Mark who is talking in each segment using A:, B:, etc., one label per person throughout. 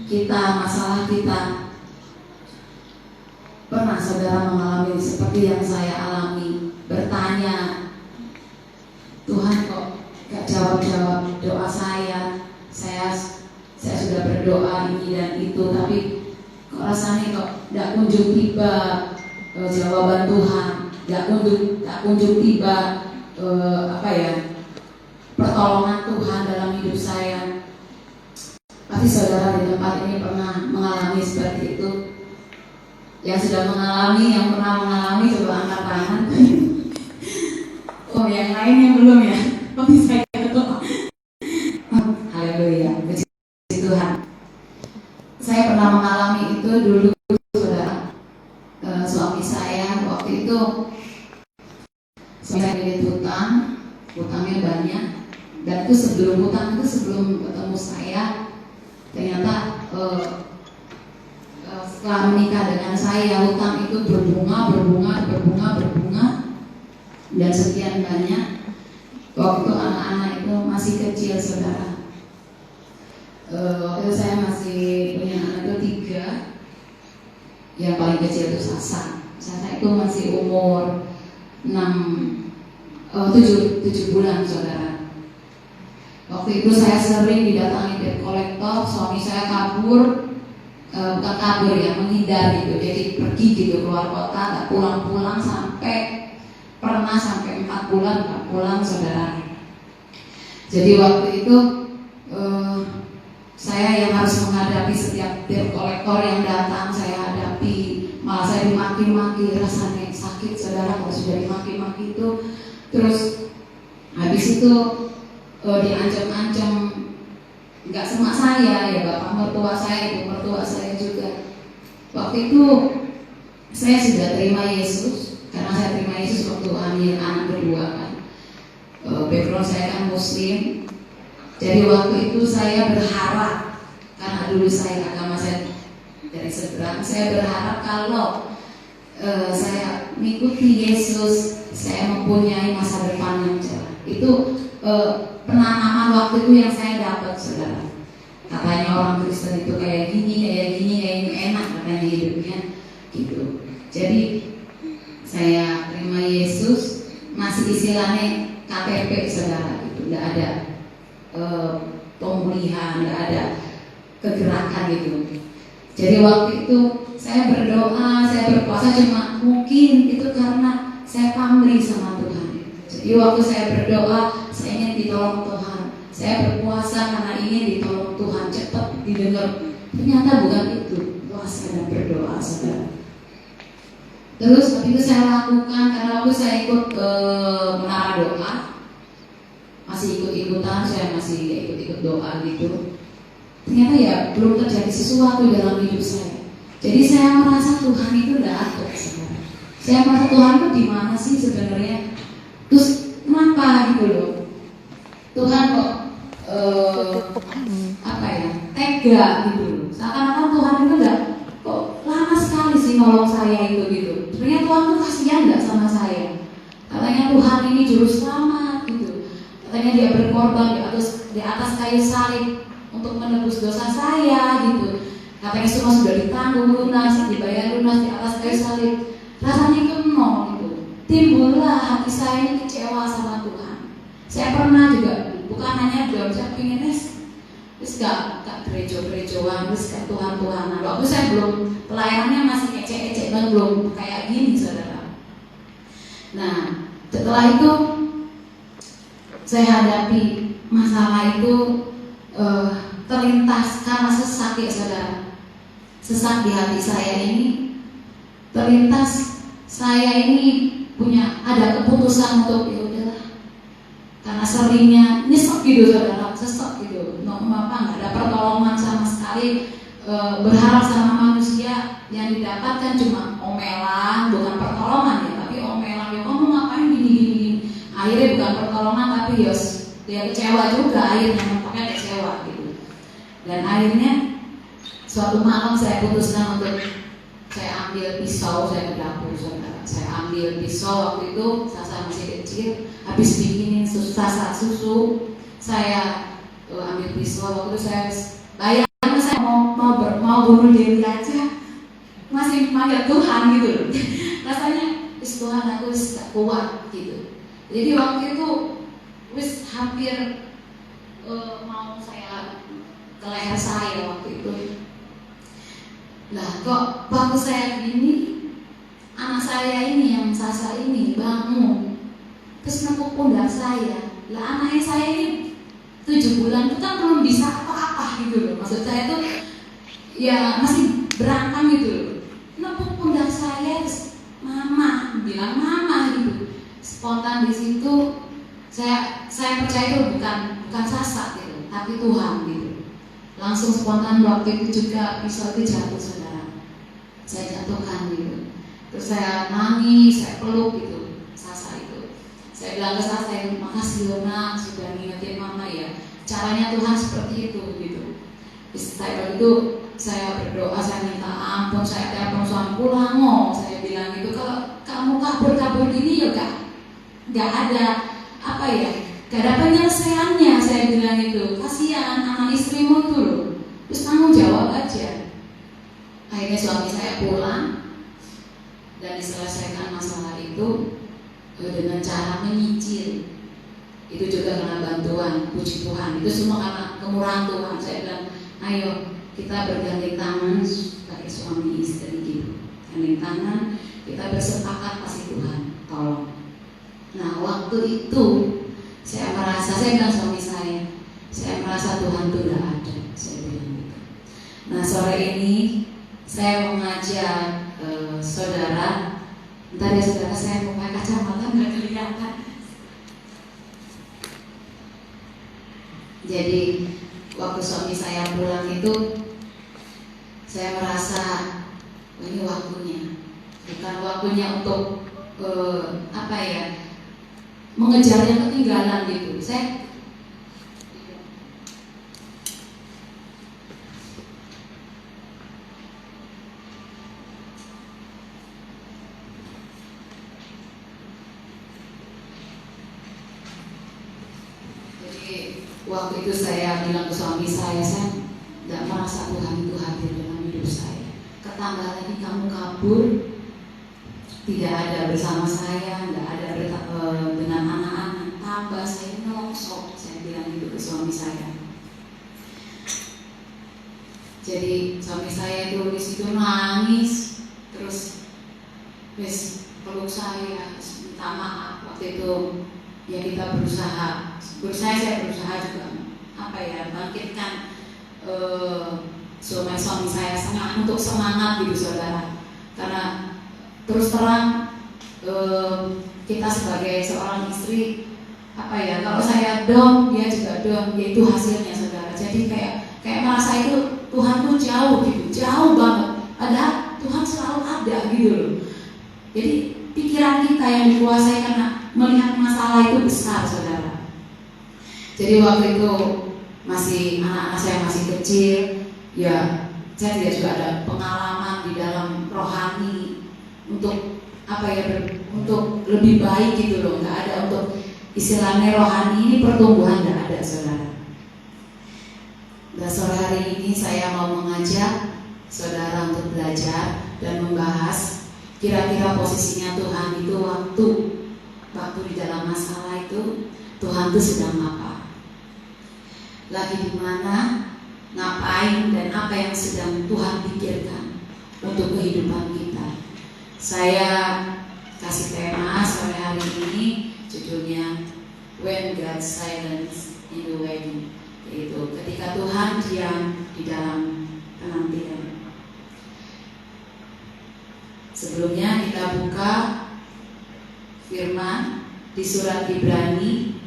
A: kita, masalah kita. Pernah saudara mengalami seperti yang saya alami, bertanya, Tuhan kok gak jawab-jawab doa saya sudah berdoa ini dan itu, tapi kok rasanya kok gak kunjung tiba jawaban Tuhan, gak kunjung tiba pertolongan Tuhan dalam hidup saya. Pasti saudara di tempat ini pernah mengalami seperti itu. Yang sudah mengalami, yang pernah mengalami, coba angkat tangan. Oh, yang lainnya belum ya? Kok bisa ketua? Haleluya, puji Tuhan. Saya pernah mengalami itu dulu, saudara. Suami saya waktu itu saya milik hutangnya banyak, dan itu sebelum ketemu saya, ternyata setelah menikah dengan saya, hutang itu berbunga dan sekian banyak. Waktu anak-anak itu masih kecil, saudara. Waktu saya masih punya anak itu 3. Yang paling kecil itu Sasa itu masih umur 7 bulan, saudara. Waktu itu saya sering didatangi debt collector. Suami saya kabur, bukan kabur ya, menghindar gitu. Jadi pergi gitu keluar kota, gak pulang-pulang pernah sampai 4 bulan gak pulang, saudara. Jadi waktu itu saya yang harus menghadapi setiap debt collector yang datang, saya hadapi. Malah saya dimaki-maki, rasanya sakit, saudara, kalau sudah dimaki-maki itu. Terus habis itu diancam-ancam, nggak cuma saya ya, bapak mertua saya, ibu mertua saya juga. Waktu itu saya sudah terima Yesus, karena saya terima Yesus waktu hamil anak kedua kan. Background saya kan Muslim, jadi waktu itu saya berharap, karena dulu agama saya dari seberang, saya berharap kalau saya mengikuti Yesus, saya mempunyai masa depan yang cerah. Itu penanaman waktu itu yang saya dapat, saudara. Katanya orang Kristen itu kayak gini enak katanya hidupnya gitu. Jadi saya terima Yesus, masih istilahnya KTP, saudara, itu tidak ada pemulihan, tidak ada kegerakan gitu. Jadi waktu itu saya berdoa, saya berpuasa, cuma mungkin itu karena saya pamrih sama Tuhan. Jadi waktu saya berdoa, saya ingin ditolong Tuhan. Saya berpuasa karena ingin ditolong Tuhan, cepat didengar. Ternyata bukan itu, puasa dan berdoa, saudara. Terus waktu itu saya lakukan, karena waktu saya ikut menara doa, masih ikut-ikutan, saya masih ikut-ikut doa gitu. Ternyata ya belum terjadi sesuatu dalam hidup saya. Jadi saya merasa Tuhan itu tidak ada, saudara. Saya merasa Tuhan itu di mana sih sebenarnya? Terus kenapa gitu loh? Tuhan kok tega gitu loh. Seakan-akan Tuhan itu enggak, kok lama sekali sih nolong saya itu gitu. Ternyata Tuhan tuh kasihan enggak sama saya. Katanya Tuhan ini juru selamat gitu. Katanya dia berkorban di atas kayu salib untuk menebus dosa saya gitu. Katanya semua sudah ditanggung lunas, dibayar lunas di atas kayu salib. Rasanya kemo gitu. Timbullah hati saya ini kecewa sama Tuhan. Saya pernah juga, bukan hanya doa, saya pengen terus gak gereja-gerejoan, terus gak Tuhan-Tuhanan. Waktu saya belum, pelayanannya masih ecek-ecek dan belum kayak gini, saudara. Nah, setelah itu saya hadapi masalah itu terlintas karena sesak ya, saudara. Sesak di hati saya ini terlintas, saya ini ada keputusan untuk ya udahlah, karena seringnya nyesek gitu, saudara, sesek gitu, nggak ada pertolongan sama sekali. Berharap sama manusia, yang didapatkan cuma omelan, bukan pertolongan ya, tapi omelan ya, kamu ngapain gini. Akhirnya bukan pertolongan, tapi dia kecewa juga, akhirnya nampaknya kecewa gitu. Dan akhirnya suatu malam saya putuskan untuk saya ambil pisau, saya ke dapur, saudara. Saya ambil pisau, waktu itu Sasa masih kecil, habis bikinin Sasa susu, saya ambil pisau. Waktu itu saya bayangkan saya mau mau bunuh diri aja masih manggil Tuhan gitu loh. Rasanya Tuhan aku gak kuat gitu. Jadi waktu itu hampir mau saya ke leher saya waktu itu. Lah kok waktu saya gini, anak saya ini yang Sasa ini bangun terus nepuk pundak saya. Lah anaknya saya ini 7 bulan itu kan belum bisa apa-apa gitu loh. Maksud saya tuh ya masih berangkang gitu loh. Nepuk pundak saya terus mama, bilang mama gitu. Spontan di situ saya percaya itu bukan Sasa gitu, tapi Tuhan gitu. Langsung spontan waktu itu juga pisau itu jatuh saudara. Saya jatuhkan gitu. Terus saya nangis, saya peluk gitu Sasa itu. Saya bilang ke Sasa, makasih Lona sudah ngingetin mama ya. Caranya Tuhan seperti itu gitu. Setelah itu saya berdoa, saya minta ampun, saya telepon suami pulang saya bilang gitu, kalau kamu kabur gini ya gak ada apa ya, gak ada penyelesaiannya, saya bilang itu. Kasihan anak istrimu tuh loh, terus tanggung jawab aja. Akhirnya suami saya pulang dan diselesaikan masalah itu dengan cara menyicil. Itu juga karena bantuan, puji Tuhan. Itu semua karena kemurahan Tuhan. Saya bilang, ayo kita bergandeng tangan sebagai suami istri gitu. Gandeng tangan, kita bersepakat pasti Tuhan tolong. Nah waktu itu saya bilang suami saya merasa Tuhan itu tidak ada. Saya bilang gitu. Nah sore ini saya mengajak saudara. Bentar ya saudara, saya mau pakai kacamata nggak kelihatan. Jadi waktu suami saya pulang itu saya merasa ini waktunya, bukan waktunya untuk mengejar yang ketinggalan gitu. Waktu itu saya bilang ke suami saya tidak merasa Tuhan itu hadir dalam hidup saya. Ketambah lagi kamu kabur, tidak ada bersama saya, tidak ada dengan anak-anak. Tambah saya nongsok, saya bilang gitu ke suami saya. Jadi suami saya itu di situ nangis, terus peluk saya, minta maaf. Waktu itu ya kita berusaha saya berusaha juga bangkitkan suami saya untuk semangat gitu saudara. Karena terus terang kita sebagai seorang istri kalau saya down dia juga down, yaitu hasilnya saudara. Jadi kayak merasa itu Tuhan tuh jauh gitu, jauh banget. Padahal Tuhan selalu ada gitu loh. Jadi pikiran kita yang dikuasai karena melihat masalah itu besar saudara. Jadi waktu itu anak-anak saya masih kecil, ya saya tidak juga ada pengalaman di dalam rohani untuk untuk lebih baik gitu loh. Nggak ada untuk istilahnya rohani ini pertumbuhan, nggak ada saudara. Dan sore hari ini saya mau mengajak saudara untuk belajar dan membahas kira-kira posisinya Tuhan itu waktu di dalam masalah itu Tuhan itu sedang apa? Lagi di mana, ngapain, dan apa yang sedang Tuhan pikirkan untuk kehidupan kita. Saya kasih tema sore hari ini, judulnya When God Silence in the Wedding, yaitu ketika Tuhan diam di dalam penantian. Sebelumnya kita buka firman di surat Ibrani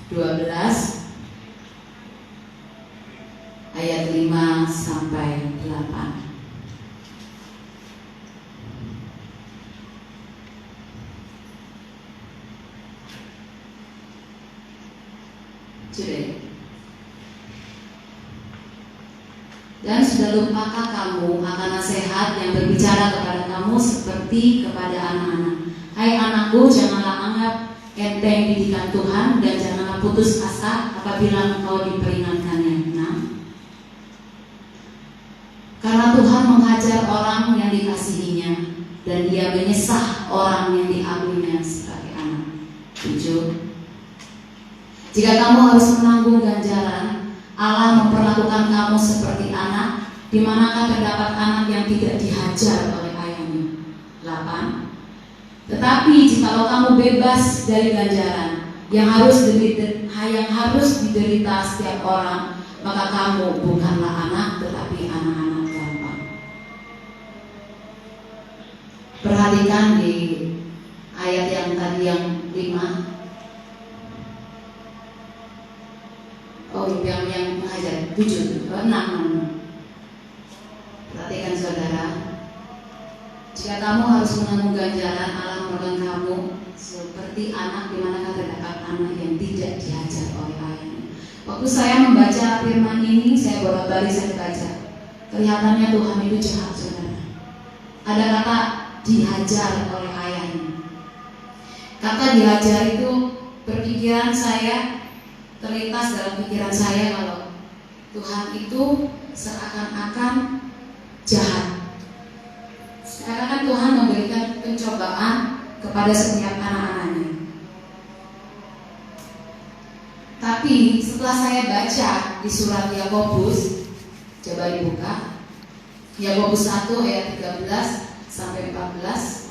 A: 12 ayat 5 sampai 8. Dan sudah lupakah kamu akan nasihat yang berbicara kepada kamu seperti kepada anak-anak? Hai anakku, janganlah anggap enteng didikan Tuhan dan janganlah putus asa apabila engkau diperingatkannya. Nah, menghajar orang yang dikasihinya, dan Dia menyesah orang yang diambilnya sebagai anak. 7. Jika kamu harus menanggung ganjaran, Allah memperlakukan kamu seperti anak. Di manakah terdapat anak yang tidak dihajar oleh ayahnya? 8. Tetapi jikalau kamu bebas dari ganjaran yang harus diderita setiap orang, maka kamu bukanlah anak, tetapi anak-anak gampang. Perhatikan di ayat yang tadi yang 5. Yang mengajar 7, 6. Perhatikan saudara, jika kamu harus menanggung ganjaran, Allah memperlakukan kamu seperti anak, di manakah terdapat anak yang tidak dihajar oleh ayahnya. Waktu saya membaca firman ini, saya bolak-balik saya baca, kelihatannya Tuhan itu jahat, saudara. Ada kata dihajar oleh ayahnya. Kata dihajar itu berpikiran saya, terlintas dalam pikiran saya kalau Tuhan itu seakan-akan jahat. Seakan-akan Tuhan memberikan pencobaan kepada setiap anak-anaknya. Tapi setelah saya baca di surat Yakobus, coba dibuka, Yakobus 1 ayat 13 sampai 14.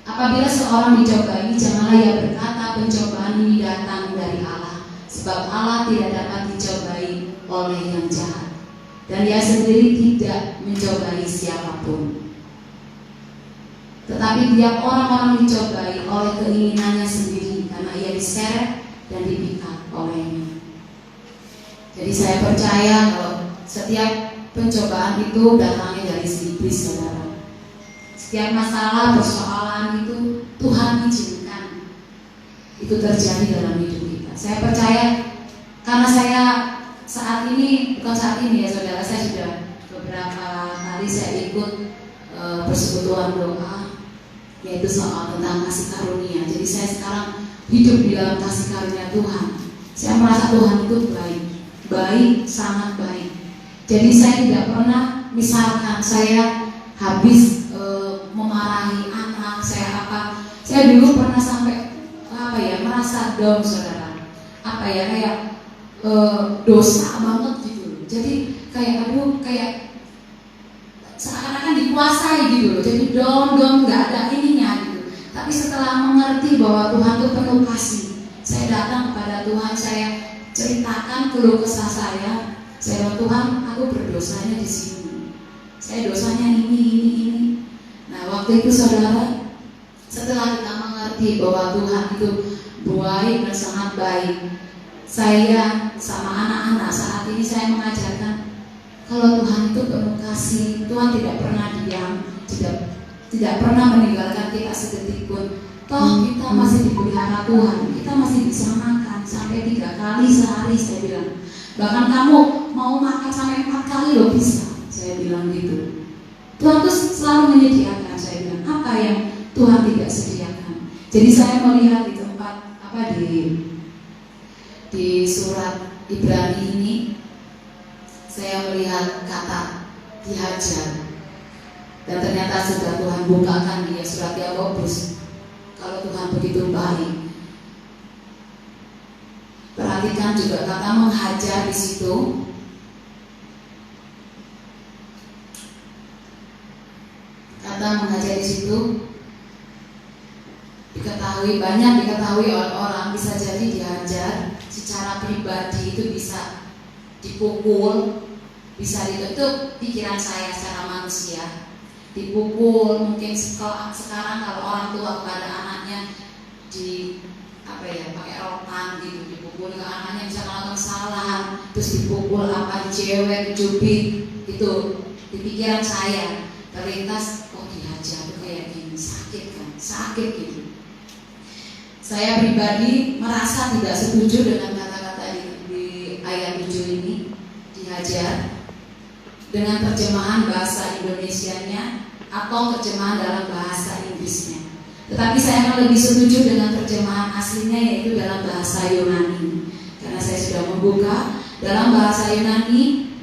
A: Apabila seorang dicobai, janganlah ia berkata pencobaan ini datang dari Allah, sebab Allah tidak dapat dicobai oleh yang jahat, dan Dia sendiri tidak mencobai siapapun. Tetapi tiap orang-orang dicobai oleh keinginannya sendiri, karena ia diseret dan dipikat olehnya. Jadi saya percaya kalau setiap pencobaan itu datangnya dari si iblis, saudara. Setiap masalah, persoalan itu Tuhan izinkan itu terjadi dalam hidup kita. Saya percaya karena saya saat ini, bukan saat ini ya saudara, saya sudah beberapa kali saya ikut persekutuan doa, yaitu soal tentang kasih karunia. Jadi saya sekarang hidup di dalam kasih karunia Tuhan. Saya merasa Tuhan itu baik, sangat baik. Jadi saya tidak pernah, misalkan saya habis memarahi anak saya saya dulu pernah sampai merasa down, saudara. Kayak dosa banget gitu. Jadi kayak seakan-akan dikuasai gitu loh. Jadi down nggak ada ininya gitu. Tapi setelah mengerti bahwa Tuhan itu penuh kasih, saya datang kepada Tuhan, saya ceritakan keluh kesah saya bilang, Tuhan, aku berdosanya di sini. Saya dosanya ini. Nah, waktu itu saudara, setelah kita mengerti bahwa Tuhan itu baik dan sangat baik, saya sama anak-anak saat ini saya mengajarkan kalau Tuhan itu penuh kasih, Tuhan tidak pernah diam, tidak pernah meninggalkan kita sedetik pun. Toh kita masih dipelihara Tuhan, kita masih bisa makan sampai 3 kali sehari, saya bilang. Bahkan kamu mau makan sampai 4 kali loh bisa, saya bilang gitu. Tuhan tuh selalu menyediakan, saya bilang. Apa yang Tuhan tidak sediakan? Jadi saya melihat di tempat di surat Ibrani ini, saya melihat kata dihajar, dan ternyata sudah Tuhan bukakan di surat Yakobus kalau Tuhan begitu baik. Perhatikan juga kata menghajar di situ. Kata menghajar di situ banyak diketahui oleh orang, bisa jadi dihajar secara pribadi, itu bisa dipukul, bisa ditutup pikiran saya secara manusia, dipukul. Mungkin sekarang kalau orang tua kepada anaknya pakai rotan gitu, dipukul ke anaknya, bisa melakukan kesalahan, terus dipukul cewek, dicubit, itu di pikiran saya terlintas, dihajar tuh kayak gini, sakit gitu. Saya pribadi merasa tidak setuju dengan kata-kata di ayat 7 ini, dihajar, dengan terjemahan bahasa Indonesianya atau terjemahan dalam bahasa Inggrisnya. Tetapi saya akan lebih setuju dengan terjemahan aslinya, yaitu dalam bahasa Yunani. Karena saya sudah membuka dalam bahasa Yunani,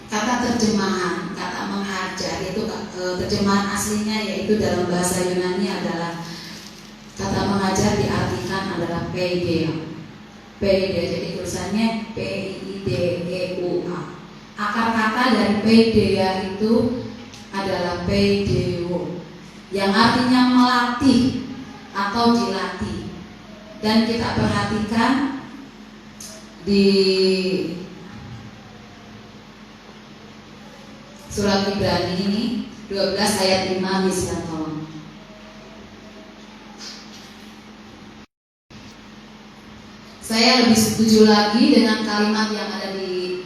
A: kata terjemahan, kata menghajar itu terjemahan aslinya yaitu dalam bahasa Yunani adalah kata mengajar diartikan adalah paideia. Paideia, jadi tulisannya P-I-D-E-U-A. Akar kata dari paideia itu adalah paideo, yang artinya melatih atau dilatih. Dan kita perhatikan di surat Ibrani ini 12 ayat 5 bisa tolong. Saya lebih setuju lagi dengan kalimat yang ada di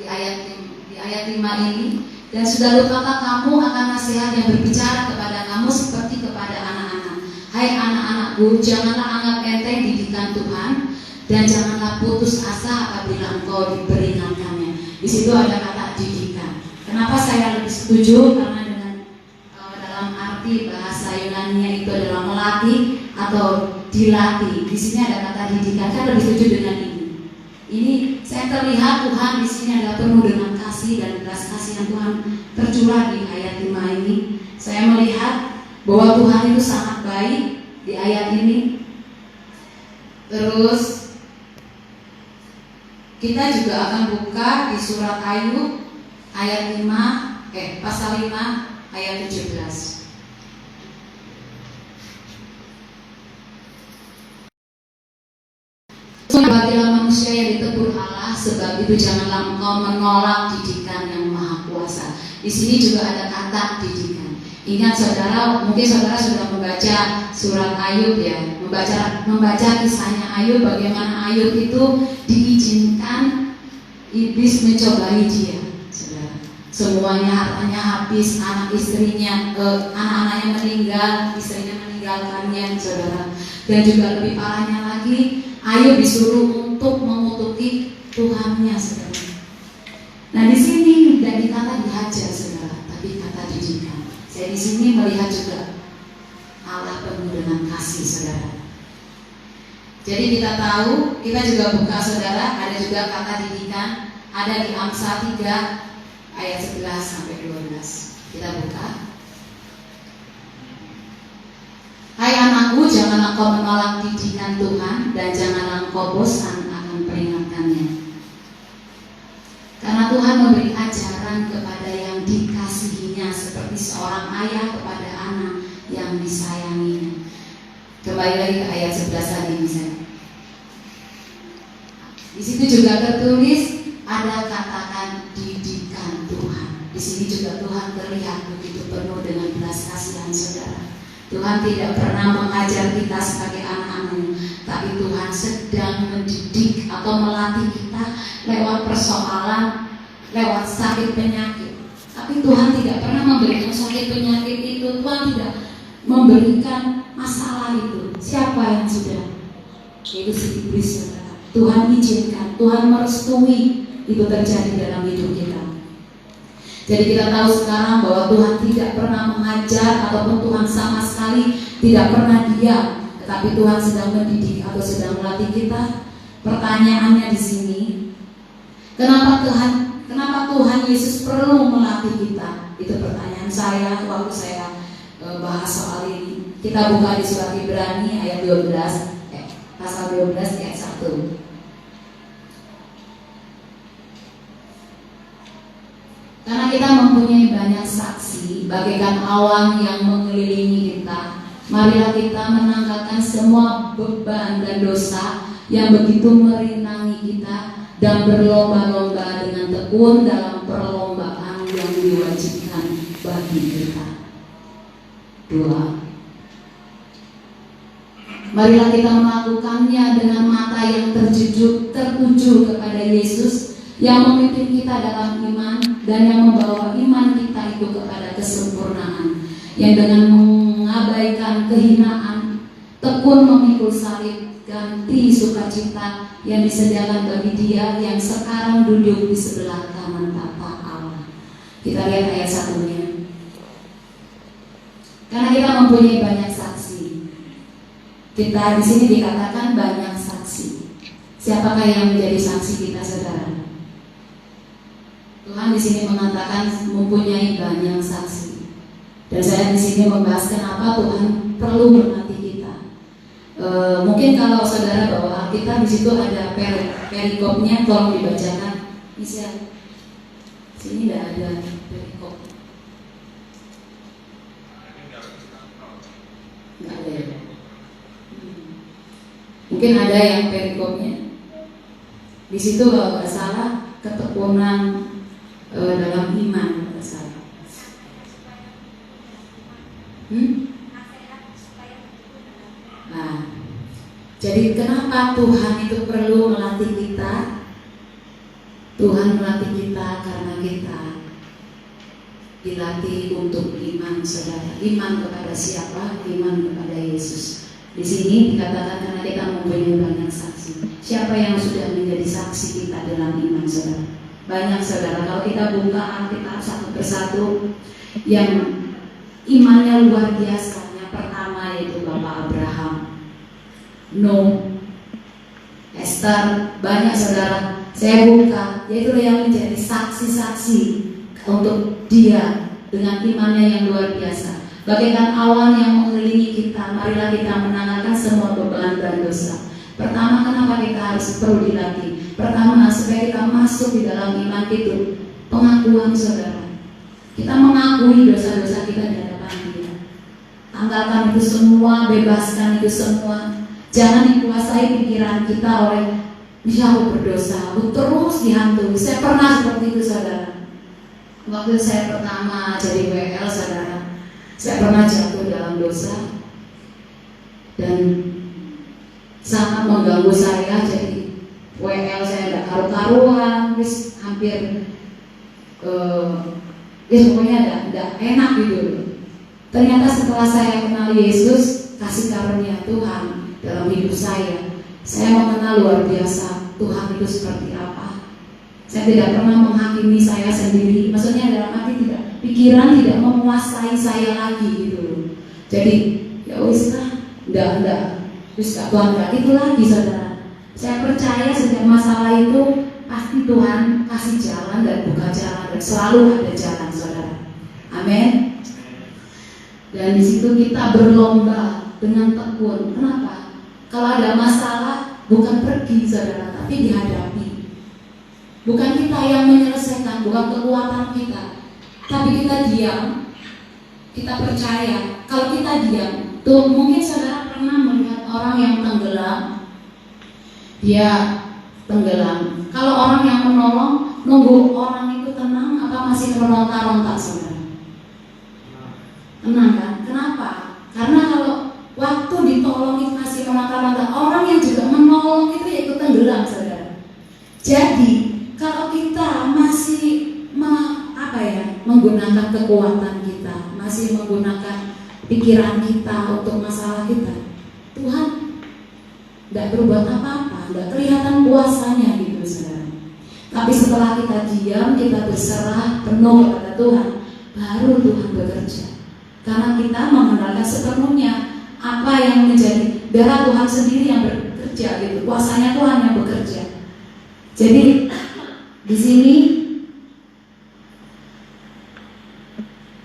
A: ayat 5 ini. Dan saudara kata kamu akan nasihat yang berbicara kepada kamu seperti kepada anak-anak. Hai anak-anakku, janganlah anggap enteng didikan Tuhan dan janganlah putus asa apabila engkau diperingatkannya. Di situ ada kata didikan. Kenapa saya lebih setuju? Karena dengan dalam arti bahasa Yunani itu adalah melatih atau dilatih. Di sini ada kata didikan. Saya lebih setuju dengan ini. Ini saya terlihat Tuhan di sini adalah penuh dengan kasih dan belas kasih yang Tuhan tercurah di ayat 5 ini. Saya melihat bahwa Tuhan itu sangat baik di ayat ini. Terus kita juga akan buka di surat Ayub ayat 5, pasal 5 ayat 17. Bagilah manusia yang ditegur Allah, sebab itu janganlah engkau menolak didikan yang maha kuasa. Di sini juga ada kata didikan. Ingat saudara, mungkin saudara sudah membaca surat Ayub ya, membaca kisahnya Ayub, bagaimana Ayub itu diizinkan iblis mencobai dia, saudara. Semuanya hartanya habis, anak istrinya, anak-anaknya meninggal, istrinya meninggalkannya, saudara. Dan juga lebih parahnya lagi, Ayub disuruh untuk mengutuki Tuhannya, saudara. Nah di sini tidak dikata dihajar, saudara, tapi kata didikan. Saya di sini melihat juga Allah penuh dengan kasih, saudara. Jadi kita tahu, kita juga buka, saudara, ada juga kata didikan, ada di Amsal 3 ayat 11 sampai 12. Kita buka. Hai anakku, janganlah kau menolak didikan Tuhan dan janganlah kau bosan akan peringatannya. Karena Tuhan memberi ajaran kepada yang dikasihinya seperti seorang ayah kepada anak yang disayanginya. Kembali lagi ke ayat 11 tadi misalnya. Di situ juga tertulis ada katakan didikan Tuhan. Di sini juga Tuhan terlihat begitu penuh dengan belas kasihan, saudara. Tuhan tidak pernah mengajar kita sebagai anak-anaknya, tapi Tuhan sedang mendidik atau melatih kita lewat persoalan, lewat sakit penyakit. Tapi Tuhan tidak pernah memberikan sakit penyakit itu. Tuhan tidak memberikan masalah itu. Siapa yang sudah? Yaitu si iblis, saudara. Tuhan izinkan, Tuhan merestui itu terjadi dalam hidup kita. Jadi kita tahu sekarang bahwa Tuhan tidak pernah mengajar ataupun Tuhan sama sekali tidak pernah diam, tetapi Tuhan sedang mendidik atau sedang melatih kita. Pertanyaannya di sini, kenapa Tuhan Yesus perlu melatih kita? Itu pertanyaan saya waktu saya bahas soal ini. Kita buka di surat Ibrani ayat 12, pasal 12 ayat 1. Karena kita mempunyai banyak saksi bagaikan awan yang mengelilingi kita, marilah kita menanggalkan semua beban dan dosa yang begitu merintangi kita dan berlomba-lomba dengan tekun dalam perlombaan yang diwajibkan bagi kita. 2. Marilah kita melakukannya dengan mata yang tertuju kepada Yesus yang memimpin kita dalam iman dan yang membawa iman kita itu kepada kesempurnaan, yang dengan mengabaikan kehinaan tekun memikul salib ganti sukacita yang disediakan bagi Dia yang sekarang duduk di sebelah kanan Bapa Allah. Kita lihat ayat 1-nya. Karena kita mempunyai banyak saksi. Kita di sini dikatakan banyak saksi. Siapakah yang menjadi saksi kita, saudara? Tuhan di sini mengatakan mempunyai banyak saksi. Dan saya di sini membahas kenapa Tuhan perlu melatih kita. Mungkin kalau saudara bawa Alkitab di situ ada perikopnya, tolong dibacakan. Bisa. Sini tidak ada perikop. Nggak ada ya? Mungkin ada yang perikopnya. Di situ kalau nggak salah ketekunan dalam iman, nggak salah. Nah, jadi kenapa Tuhan itu perlu melatih kita? Tuhan melatih kita karena kita dilatih untuk iman, saudara. Iman kepada siapa? Iman kepada Yesus. Di sini dikatakan karena kita mempunyai banyak saksi. Siapa yang sudah menjadi saksi kita dalam iman, saudara? Banyak, saudara. Kalau kita buka Alkitab satu persatu, yang imannya luar biasa. Yang pertama yaitu Bapak Abraham, Nuh, Esther, banyak, saudara. Saya buka, yaitu yang menjadi saksi-saksi untuk dia dengan imannya yang luar biasa. Bagaikan awan yang mengelilingi kita, marilah kita menanggalkan semua beban dan dosa. Pertama, kenapa kita harus perlu dilatih? Pertama, supaya kita masuk di dalam iman itu, pengakuan, saudara. Kita mengakui dosa-dosa kita di hadapan Dia. Tanggalkan itu semua, bebaskan itu semua. Jangan dikuasai pikiran kita oleh aku berdosa, aku terus dihantui. Saya pernah seperti itu, saudara. Waktu saya pertama jadi WL, saudara, saya pernah jatuh dalam dosa dan sangat mengganggu saya. Jadi WL saya tidak karu-karuan, terus hampir pokoknya tidak enak gitu. Ternyata setelah saya kenal Yesus, kasih karunia Tuhan dalam hidup saya mengenal luar biasa Tuhan itu seperti apa. Saya tidak pernah menghakimi saya sendiri. Maksudnya dalam arti tidak, pikiran tidak menguasai saya lagi gitu. Jadi ya wis lah, enggak. Terus Tuhan enggak itu lagi, saudara. Saya percaya setiap masalah itu pasti Tuhan kasih jalan dan buka jalan, dan selalu ada jalan, saudara. Amin. Dan di situ kita berlomba dengan tekun. Kenapa? Kalau ada masalah bukan pergi, saudara, tapi dihadapi. Bukan kita yang menyelesaikan, bukan kekuatan kita, tapi kita diam. Kita percaya. Kalau kita diam, tuh mungkin saudara pernah melihat orang yang tenggelam, dia tenggelam. Kalau orang yang menolong, nunggu orang itu tenang, apa masih meronta-ronta, saudara? Tenang kan? Kenapa? Karena kalau waktu ditolong itu masih meronta-ronta, orang yang juga menolong itu ya ikut tenggelam, saudara. Jadi kalau kita masih menggunakan kekuatan kita, masih menggunakan pikiran kita untuk masalah kita, Tuhan tidak berbuat apa-apa, tidak kelihatan kuasanya gitu, saudara. Tapi setelah kita diam, kita berserah penuh kepada Tuhan, baru Tuhan bekerja. Karena kita mengandalkan sepenuhnya apa yang menjadi darah Tuhan sendiri yang bekerja gitu, kuasanya Tuhan yang bekerja. Jadi di sini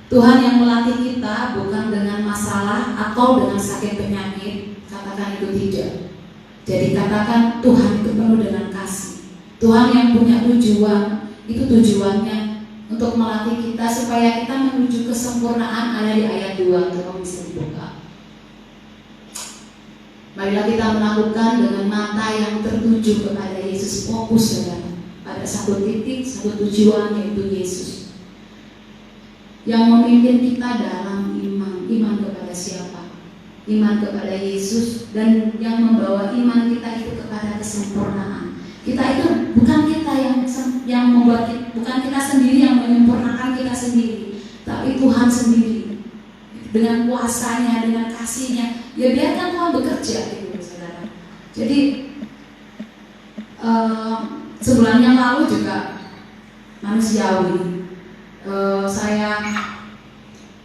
A: Tuhan yang melatih kita bukan dengan masalah atau dengan sakit penyakit, katakan itu tidak. Jadi katakan Tuhan itu penuh dengan kasih. Tuhan yang punya tujuan, itu tujuannya untuk melatih kita supaya kita menuju kesempurnaan, ada di ayat 2, kalau bisa dibuka. Marilah kita melakukan dengan mata yang tertuju kepada Yesus, fokus, saudara, pada satu titik, satu tujuan, yaitu Yesus yang memimpin kita dalam iman kepada siapa? Iman kepada Yesus, dan yang membawa iman kita itu kepada kesempurnaan. Kita itu bukan kita yang membuat, bukan kita sendiri yang menyempurnakan kita sendiri, tapi Tuhan sendiri dengan kuasanya, dengan kasihnya. Ya biarkan Tuhan bekerja gitu, saudara. Jadi sebulan yang lalu juga manusiawi, saya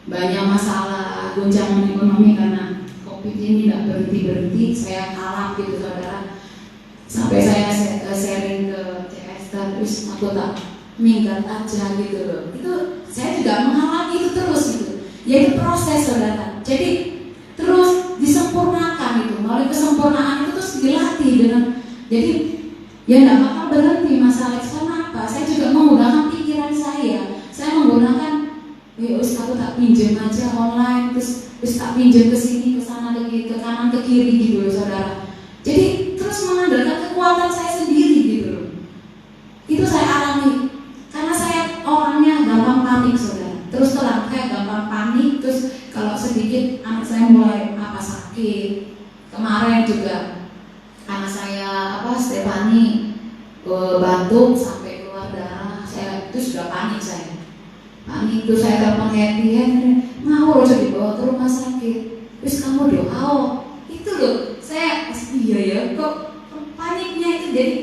A: banyak masalah goncangan ekonomi karena COVID ini tidak berhenti. Saya kalap gitu, saudara. Sampai saya sharing ke CS, terus aku tak minggat aja gitu loh. Itu saya juga mengalami itu terus gitu. Ya itu proses saudara. Jadi terus disempurnakan itu, melalui kesempurnaan itu terus dilatih dengan, jadi ya nggak bakal berhenti Mas Alex. Kenapa? Saya juga menggunakan pikiran saya menggunakan, wis aku tak pinjam aja online, terus tak pinjam ke sini, ke sana, ke kanan, ke kiri gitu loh saudara. Jadi terus mengandalkan kekuatan saya sendiri gitu loh. Itu saya alami karena saya orangnya gampang panik saudara. Terus terang saya gampang panik, terus kalau sedikit anak saya mulai sakit. Kemarin juga anak saya Stefani batuk sampai keluar darah. Saya itu sudah panik saya. Panik itu saya telepon Happy, ngawur harus dibawa ke rumah sakit. Terus kamu doa, itu loh. Saya iya ya, kok paniknya itu jadi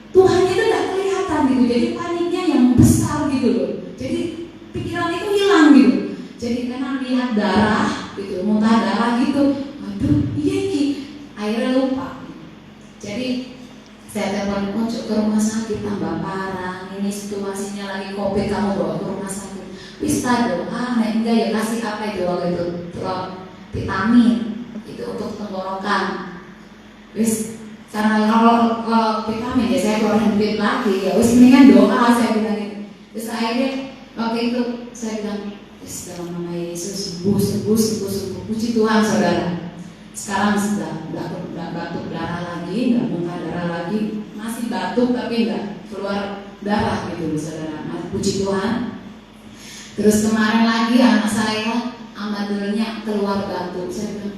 A: Tuhannya itu tidak kelihatan gitu. Jadi paniknya yang besar gitu loh. Jadi pikiran itu hilang gitu. Jadi karena lihat darah gitu, muntah darah gitu. Aduh, iya ki, akhirnya lupa. Jadi saya telepon ke rumah sakit, tambah parah. Ini situasinya lagi COVID, kamu bawa ke rumah sakit. Bisa doa, enggak ya kasih apa itu waktu itu, vitamin itu untuk tenggorokan. Wis karena kalau vitamin ya saya keluarin duit lagi ya. Wis mendingan doa saya bilang. Terus akhirnya waktu itu saya bilang, dalam nama Yesus sembuh. Puji Tuhan saudara. Sekarang sudah nggak batuk darah lagi, nggak muntah darah lagi, masih batuk tapi nggak keluar darah gitu saudara. Puji Tuhan. Terus kemarin lagi anak saya amadulnya keluar batuk. Saya bilang,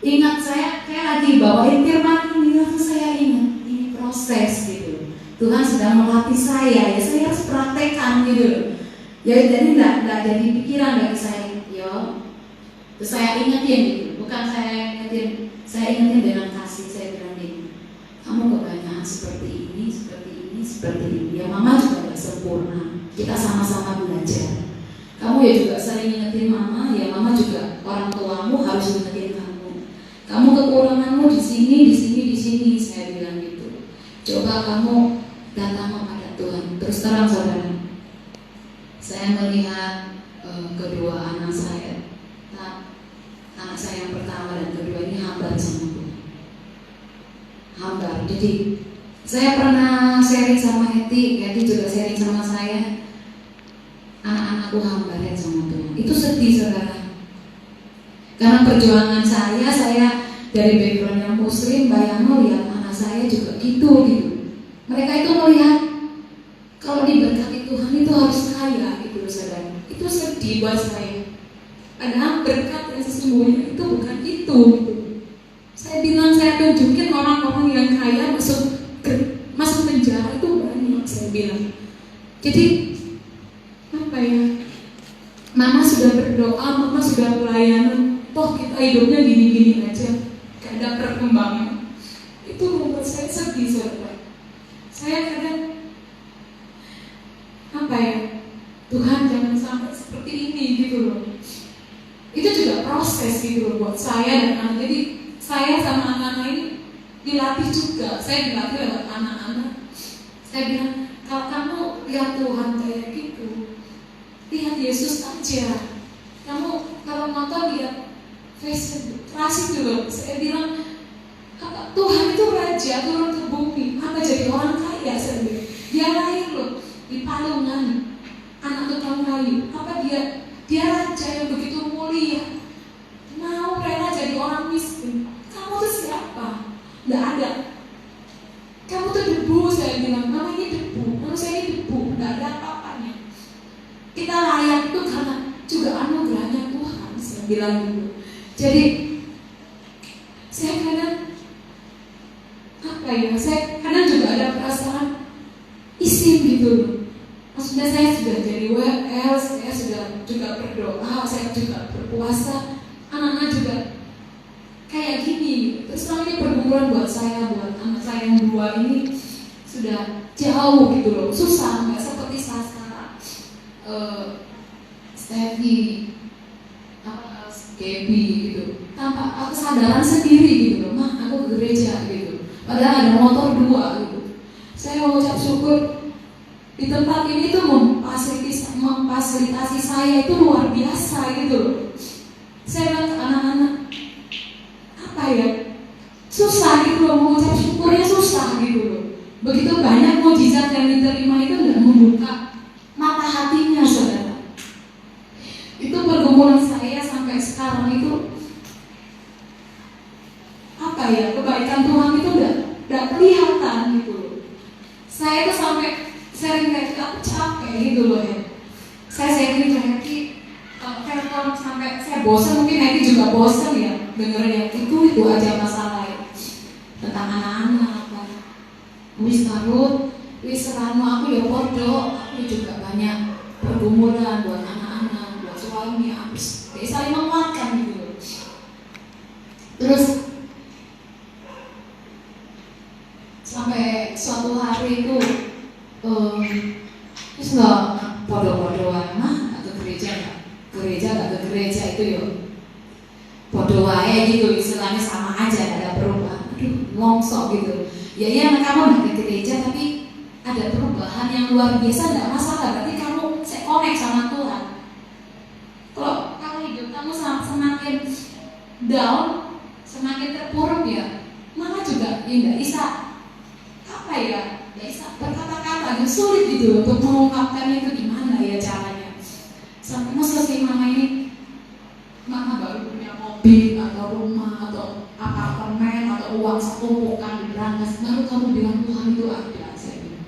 A: ingat saya lagi bawain firman ini, terus saya ingat ini proses gitu. Tuhan sedang melatih saya, ya saya harus praktekkan gitu. Ya jadi tidak jadi pikiran bagi saya, yo. Terus saya ingetin gitu, bukan saya ingetin dengan kasih. Saya bilang gini, kamu kebanyakan seperti ini. Ya mama juga gak sempurna, kita sama-sama belajar. Kamu ya juga sering ingetin mama, ya mama juga orang tuamu harus ingetin kamu. Kamu kekuranganmu di sini, saya bilang gitu. Coba kamu datang kepada Tuhan. Terus terang saudara, saya melihat kedua anak saya. Anak saya yang pertama dan kedua ini hambar sama Tuhan. Hambar. Jadi saya pernah sharing sama Heti juga sharing sama saya. Anak-anakku hambar sama Tuhan. Itu sedih saudara. Karena perjuangan saya dari background yang muslim, bayangin lihat anak saya juga gitu. Mereka itu melihat kalau diberkati Tuhan itu harus kaya gitu saudara. Itu sedih buat saya. Padahal berkat yang sesungguhnya itu bukan itu. Saya bilang saya tunjukin orang-orang yang kaya masuk penjara itu banyak, saya bilang. Jadi apa ya? Mama sudah berdoa, mama sudah pelayanan, toh kita hidupnya gini-gini aja, gak ada perkembangan. Itu membuat saya sedih saudara. Saya kadang apa ya? Tuhan jangan sampai seperti ini gitu loh. Itu juga proses gitu loh buat saya dan anak. Jadi saya sama anak-anak ini dilatih juga. Saya dilatih lewat anak-anak. Saya bilang, kalau kamu lihat Tuhan kayak gitu, lihat Yesus aja. Kamu kalau nonton lihat Facebook, klasik dulu. Saya bilang, Tuhan itu raja turun ke bumi. Apa jadi orang kaya? Saya bilang, dia lahir loh di palungan, anak tukang kayu. Apa dia raja yang begitu mulia, mau rela jadi orang miskin. Kamu tuh siapa? Nggak ada. Kamu tuh debu, saya bilang. Mama ini debu, manusia ini debu, nggak ada apa-apanya. Kita layak itu karena juga anugerahnya Tuhan, saya bilang gitu. Jadi saya kadang apa ya? Saya kadang juga ada perasaan isim gitu loh. Maksudnya saya sudah jadi WL, saya sudah juga berdoa, saya juga berpuasa, anak-anak juga kayak gini. Terus ini pergumulan buat saya, buat anak saya yang dua ini sudah jauh gitu loh, susah, nggak seperti Sasa, Steffi, Gaby gitu. Tanpa kesadaran sendiri gitu loh, mah aku ke gereja gitu. Padahal ada motor 2 gitu. Saya mengucap syukur. Di tempat ini tuh memfasilitasi saya itu luar biasa gitu loh. Saya bilang ke anak-anak, apa ya, susah gitu loh, mengucap syukurnya susah gitu loh. Begitu banyak mukjizat yang diterima itu nggak membuka mata hatinya, saudara. Itu pergumulan saya sampai sekarang itu, apa ya, kebaikan Tuhan itu nggak kelihatan gitu loh. Saya tuh sampai sering kayak aku capek gitu loh ya. Saya sering kayak telepon sampai saya bosan, mungkin nanti juga bosan ya dengerin yang itu aja masalah ya. Tentang anak-anak kan. Wis karut, wis serano aku ya podo, aku juga banyak pergumulan buat anak-anak, buat suami, habis saling menguatkan gitu loh. Terus sampai suatu hari itu terus nggak podo-podoan mah atau gereja nggak ke gereja itu yo podo wae gitu, istilahnya sama aja, nggak ada perubahan. Aduh, longsok gitu. Ya kamu nggak ke gereja tapi ada perubahan yang luar biasa, nggak masalah, berarti kamu connect sama Tuhan. Kalau hidup kamu semakin down, semakin terpuruk ya, maka juga nggak bisa apa ya, nggak bisa berkata-kata, sulit gitu untuk mengungkapkan itu gimana ya caranya. Sampai selesai mama baru punya mobil atau rumah atau apartemen atau uang setumpukan di berangkas, baru kamu bilang Tuhan itu ada. Saya bilang,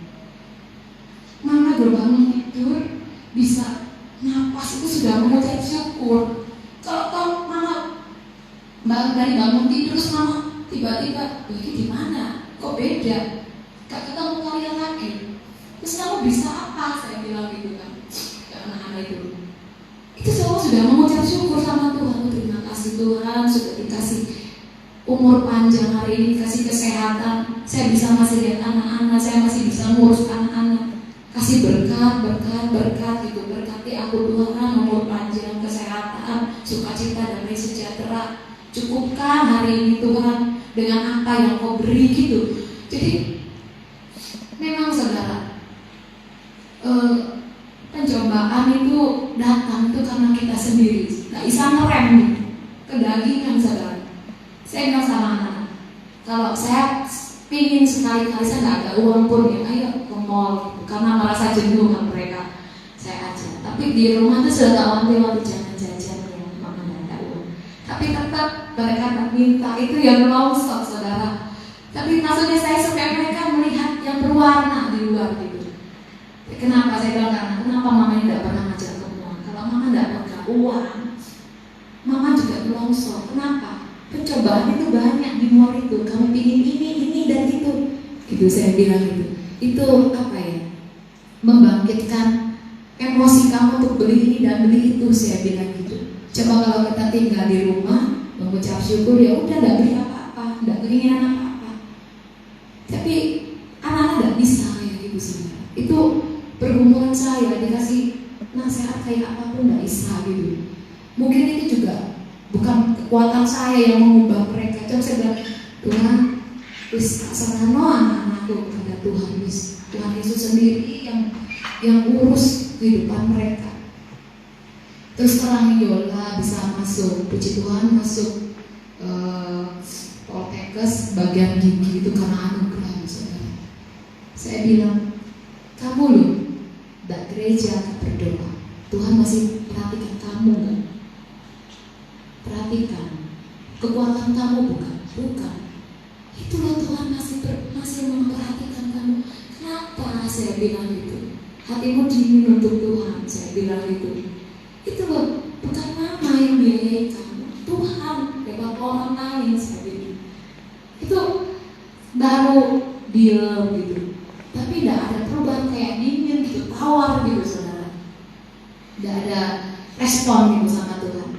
A: mama baru bangun tidur bisa napas itu sudah mengucap syukur. Kalau mama bangun tidur terus mama tiba-tiba ini di mana? Kok beda? Gak ketemu kalian lagi. Terus kamu bisa apa? Saya bilang gitu kan ke anak-anak itu. Itu semua sudah mengucap syukur sama Tuhan. Terima kasih Tuhan sudah dikasih umur panjang hari ini, kasih kesehatan. Saya bisa masih lihat anak-anak, saya masih bisa ngurus anak-anak. Kasih berkat gitu. Berkati aku Tuhan, umur panjang, kesehatan, sukacita, damai sejahtera. Cukupkan hari ini Tuhan dengan apa yang Kau beri gitu. Jadi memang saudara, pencobaan itu datang itu karena kita sendiri, nggak bisa ngerem gitu, kedagingan saudara. Saya bilang sama anak, kalau saya pingin sekali-kali saya nggak ada uang pun ya, ayo ke mall gitu, karena merasa jenuh kan mereka, saya ajak. Tapi di rumah tuh sudah tak wanti-wanti jangan jajan ya, mama nggak ada uang. Tapi tetap mereka minta itu yang longsor saudara. Tapi maksudnya saya supaya mereka melihat yang berwarna di luar gitu. Kenapa saya bilang karena kenapa mama tidak pernah ngajak ke mall? Kalau mama tidak pakai uang, mama juga longsor. Kenapa? Pencobaan itu banyak di mall itu. Kamu ingin ini dan itu. Gitu saya bilang gitu. Itu apa ya? Membangkitkan emosi kamu untuk beli ini dan beli itu, saya bilang gitu. Coba kalau kita tinggal di rumah mengucap syukur ya udah nggak beli apa-apa, nggak keinginan apa-apa. Tapi anak-anak nggak bisa ya gitu sebenarnya. Itu pergumulan saya, dikasih nasihat kayak apapun nggak bisa gitu. Mungkin itu juga bukan kekuatan saya yang mengubah mereka. Coba saya bilang, Tuhan, wis serahno anak-anakku kepada Tuhan, wis Tuhan Yesus sendiri yang urus kehidupan mereka. Terus terang Yola bisa masuk, puji Tuhan masuk Poltekkes bagian gigi itu karena anugerah saudara. Saya bilang, kamu loh, tidak gereja, tak berdoa, Tuhan masih perhatikan kamu kan? Perhatikan, kekuatan kamu bukan. Itulah Tuhan masih memperhatikan kamu. Kenapa saya bilang itu? Hatimu dingin untuk Tuhan, saya bilang itu. Itu loh, bukan mama yang biayai kamu, Tuhan lewat orang lain, saya bilang. Itu baru diam gitu. Tapi tidak ada perubahan kayak dingin gitu, tawar gitu saudara. Tidak ada respon gitu sama Tuhan.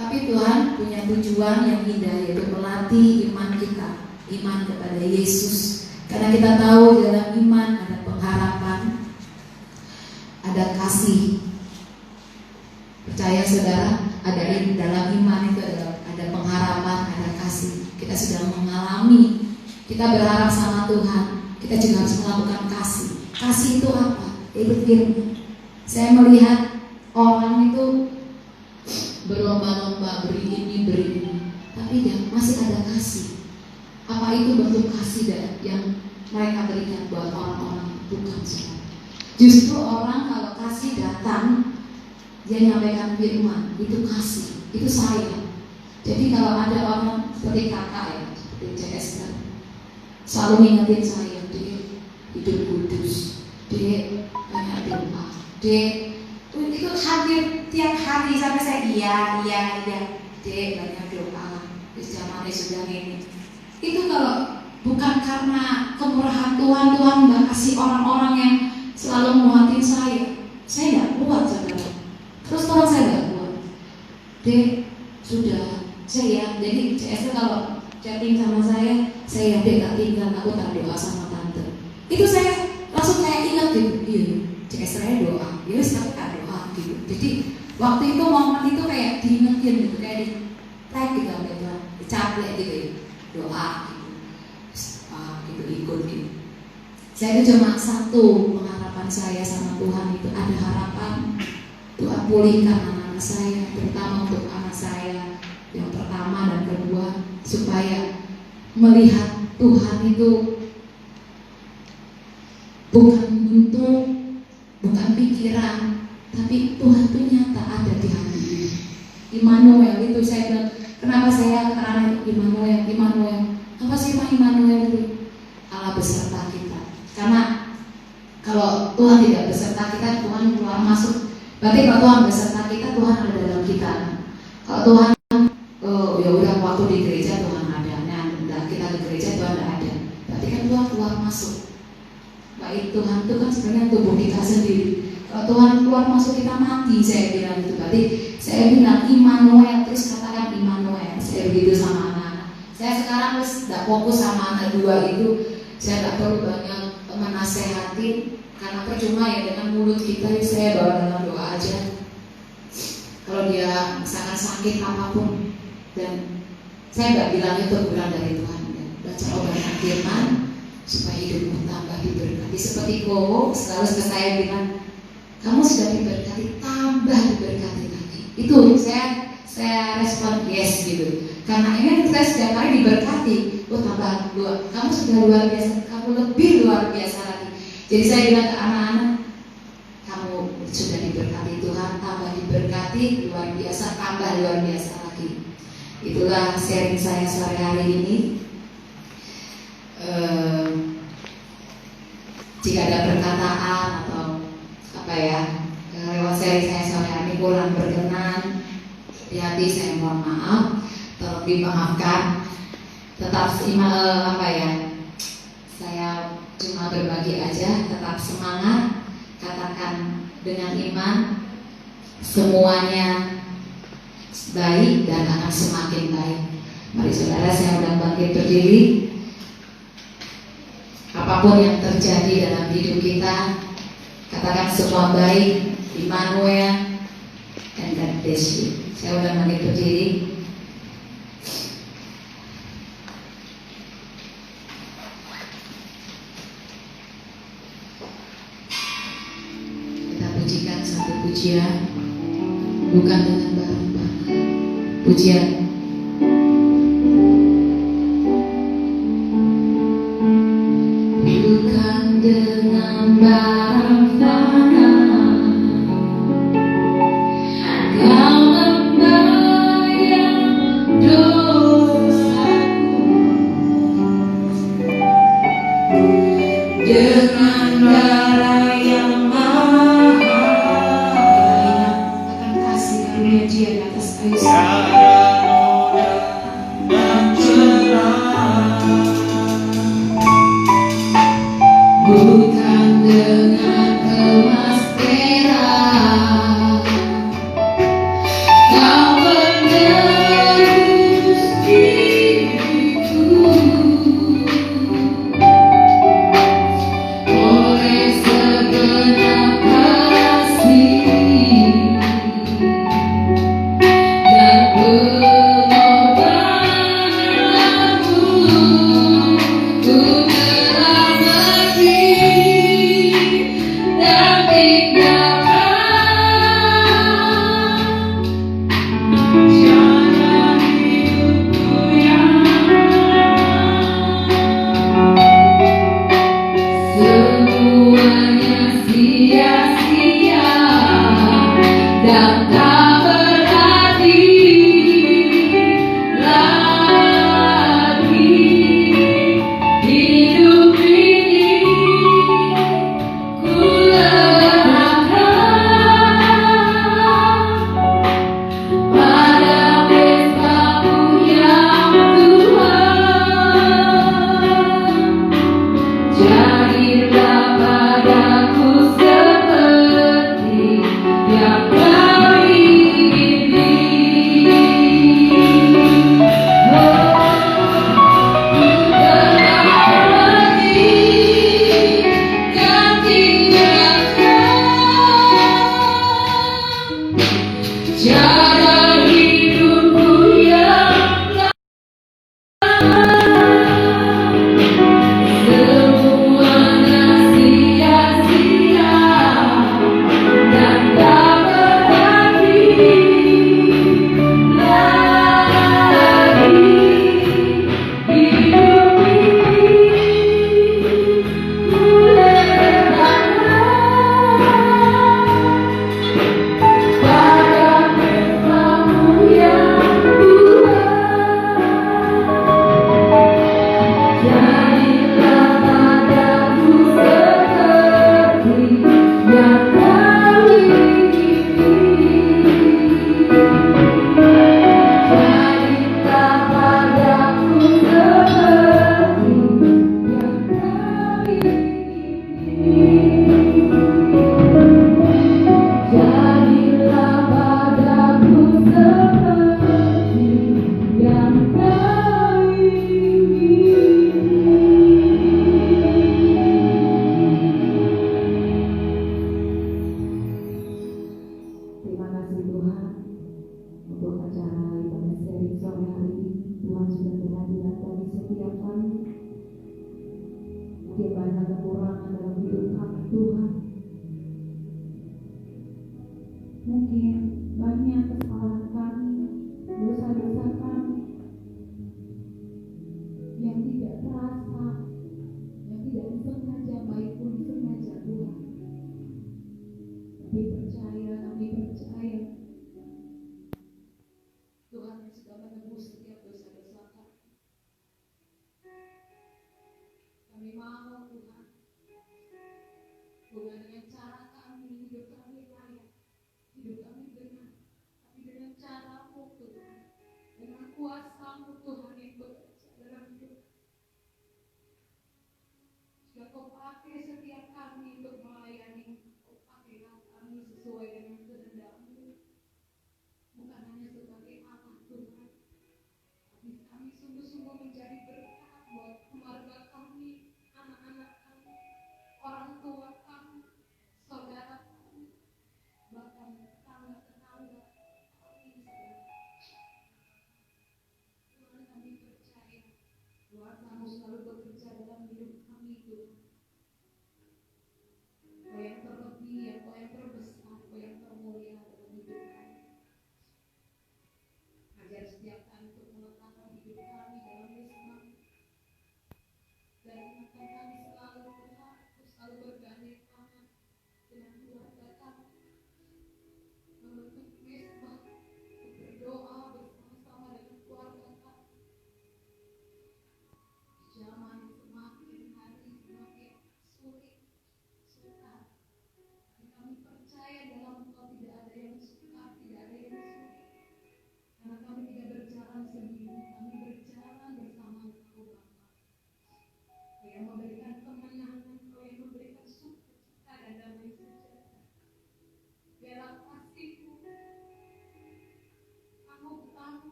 A: Tapi Tuhan punya tujuan yang indah, yaitu melatih iman kita, iman kepada Yesus. Karena kita tahu dalam iman ada pengharapan, ada kasih. Percaya saudara, ada dalam iman itu ada pengharapan, ada kasih. Kita sudah mengalami. Kita berharap sama Tuhan, kita juga harus melakukan kasih. kasih itu apa? Itu firman. Saya melihat orang itu berlomba-lomba beri ini, tapi dia masih ada kasih. Apa itu bentuk kasih yang mereka berikan buat orang-orang? Bukan semua. Justru orang kalau kasih datang, dia nyampaikan firman, itu kasih, itu sayang. Jadi kalau ada orang seperti kakak ya, seperti CS kan, selalu ngingetin saya, dia hidup kudus, dia banyak doa, dia itu hampir tiap hari sampai saya iya, dia banyak doa, zamannya sudah ini. Itu kalau bukan karena kemurahan Tuhan nggak kasih orang-orang yang selalu muatin saya nggak kuat saudara. Terus terang saya nggak kuat. Dia sudah saya, jadi CS kalau chatting sama saya dia nggak tinggal, aku tak doa sama tante. Itu saya langsung kayak ingat gitu, iya CS saya doa, ya aku tak doa gitu. Jadi waktu itu momen itu kayak diingetin gitu, kayak di tag gitu, dicaplek gitu ya, doa gitu, ikut gitu. Saya itu cuma satu pengharapan saya sama Tuhan itu, ada harapan Tuhan pulihkan anak-anak saya, terutama untuk anak saya yang pertama dan kedua, supaya melihat Tuhan itu bukan bentuk, bukan pikiran, tapi Tuhan itu nyata ada di hati. Immanuel itu saya bilang, kenapa saya keterangan Immanuel? Apa sih Immanuel itu? Allah beserta kita. Karena kalau Tuhan tidak beserta kita, Tuhan keluar masuk. Berarti kalau Tuhan beserta kita, Tuhan ada dalam kita. Kalau Tuhan ya udah waktu di gereja Tuhan ada, nah kita di gereja Tuhan tidak ada. Berarti kan Tuhan keluar masuk. Baik Tuhan itu kan sebenarnya tubuh kita sendiri. Kalau Tuhan keluar masuk kita mati, saya bilang itu. Berarti saya bilang Immanuel, terus katakan Immanuel. Saya begitu sama anak-anak. Saya sekarang tidak fokus sama anak dua itu. Saya tidak perlu banyak menasehati, karena percuma ya dengan mulut kita. Saya bawa dalam doa aja. Kalau dia misalkan sakit apapun, dan saya nggak bilang itu bukan dari Tuhan. Baca obat firman supaya hidupmu tambah diberkati. Seperti Kowo selalu ke saya bilang, kamu sudah diberkati, tambah diberkati lagi. Itu saya respon yes gitu. Karena ini kita setiap hari diberkati, tambah dua. Kamu sudah luar biasa, kamu lebih luar biasa lagi. Jadi saya bilang ke anak-anak, kamu sudah diberkati Tuhan, tambah diberkati, luar biasa, tambah luar biasa lagi. Itulah sharing saya sore hari ini. Jika ada perkataan atau apa ya, lewat sharing saya sore hari kurang berkenan di hati, saya mohon maaf. Tolong dimaafkan. Tetap saya cuma berbagi aja. Tetap semangat. Katakan dengan iman, semuanya baik dan akan semakin baik. Mari saudara, saya undang bangkit berdiri. Apapun yang terjadi dalam hidup kita, katakan semua baik. Immanuel and God bless you. Saya undang bangkit berdiri. Pujikan satu pujian, bukan dengan barang-barang. Pujian. Bukan dengan barang-barang, Engkau membayar dosaku. Dengan darah yang dia di atas kayu salib. Bukan dengan emas perak, Kau menebus diriku. Oleh segenap kasih ku telah mati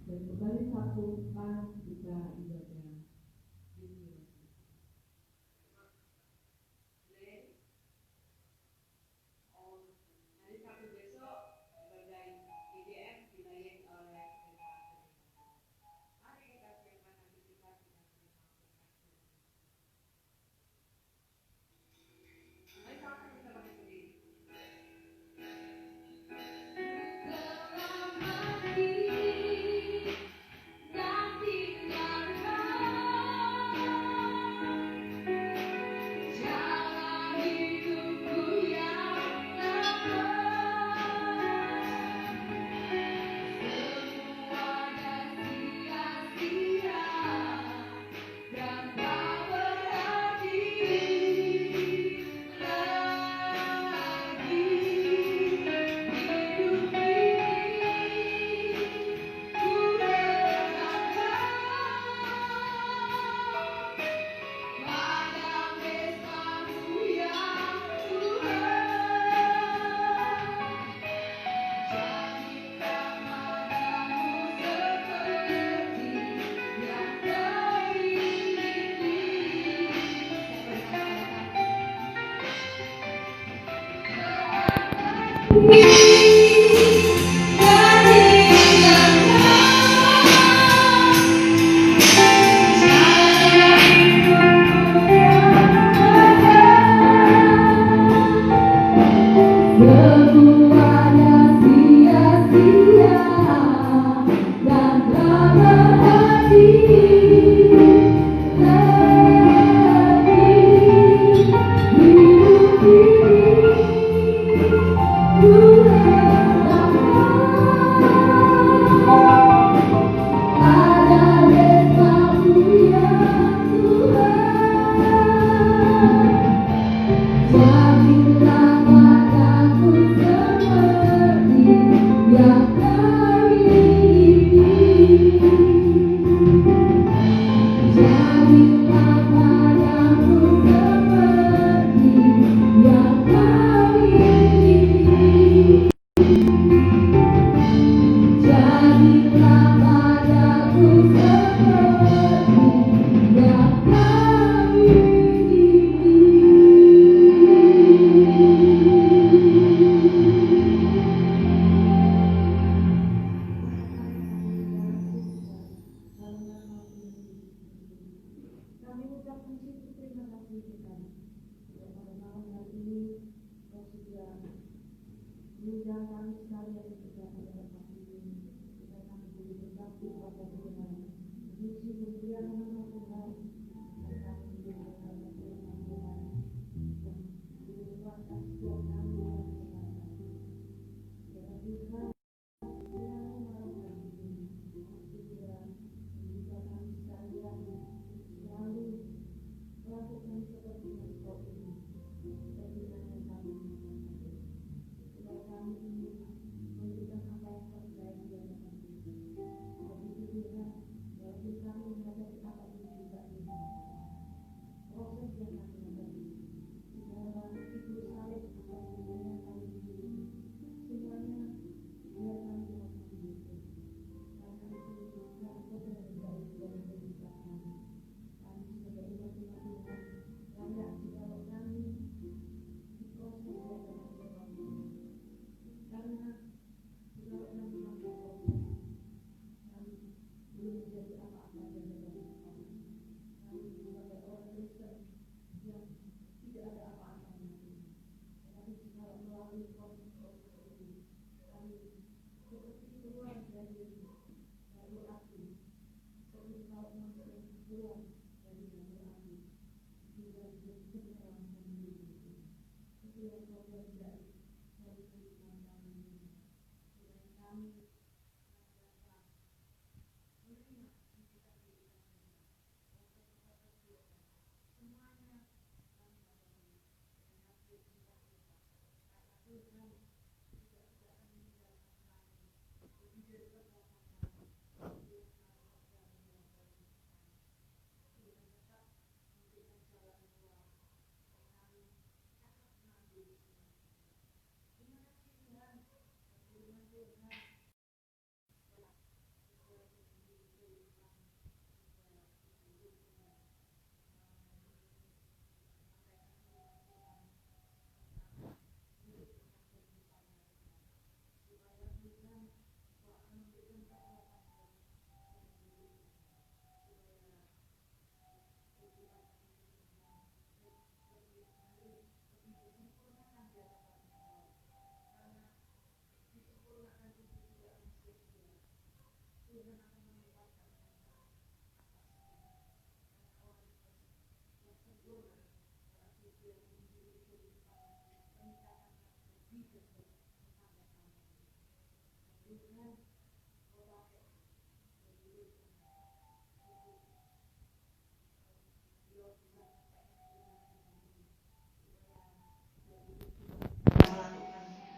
B: Dan kembali Sabtu petang kita ibadah.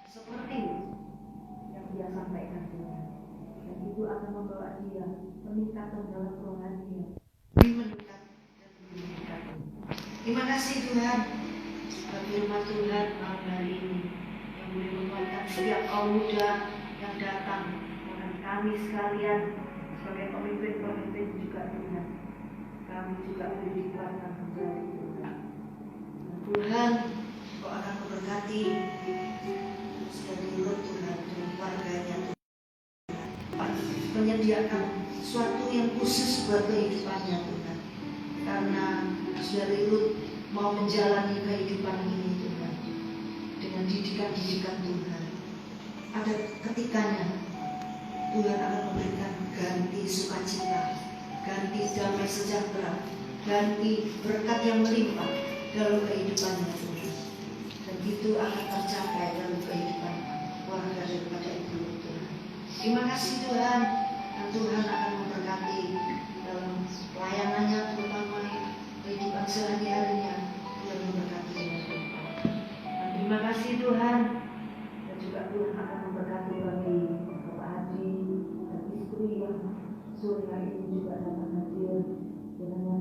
B: Seperti yang dia sampaikan Tuhan, dan itu akan membawa dia peningkatan dalam rohaninya, lebih meningkat dan lebih meningkat. Terima kasih Tuhan atas firman Tuhan malam hari ini yang boleh menguatkan setiap kaum muda yang datang, bahkan kami sekalian sebagai pemimpin-pemimpin juga Tuhan, kami juga boleh dikuatkan kembali Tuhan. Tuhan, Kau akan memberkati dari Tuhan dan keluarganya Tuhan, menyediakan sesuatu yang khusus buat kehidupannya Tuhan, karena Saudara Ruth mau menjalani kehidupan ini Tuhan dengan didikan-didikan Tuhan. Ada ketikanya Tuhan akan memberikan ganti sukacita, ganti damai sejahtera, ganti berkat yang melimpah dalam kehidupannya Tuhan. Dan itu akan tercapai dalam kehidupan keluarga daripada ibu Tuhan. Terima kasih Tuhan, dan Tuhan akan memberkati dalam pelayanannya, terutama kehidupan sehari-harinya. Tuhan memberkati Tuhan. Dan terima kasih Tuhan, dan juga Tuhan akan memberkati bagi Bapak Haji dan istri yang sore hari ini juga datang hadir dengan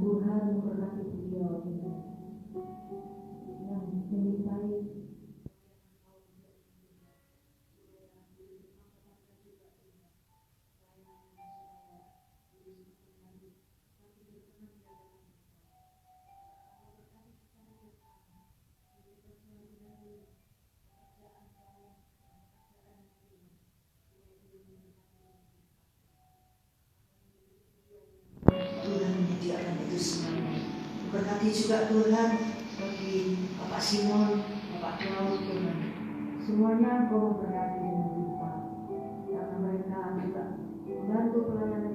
B: Berkati juga Tuhan bagi Bapak Simon, Bapak Claude, Tuhan. Semuanya Engkau memberkati dengan limpah. Karena mereka juga membantu pelayanan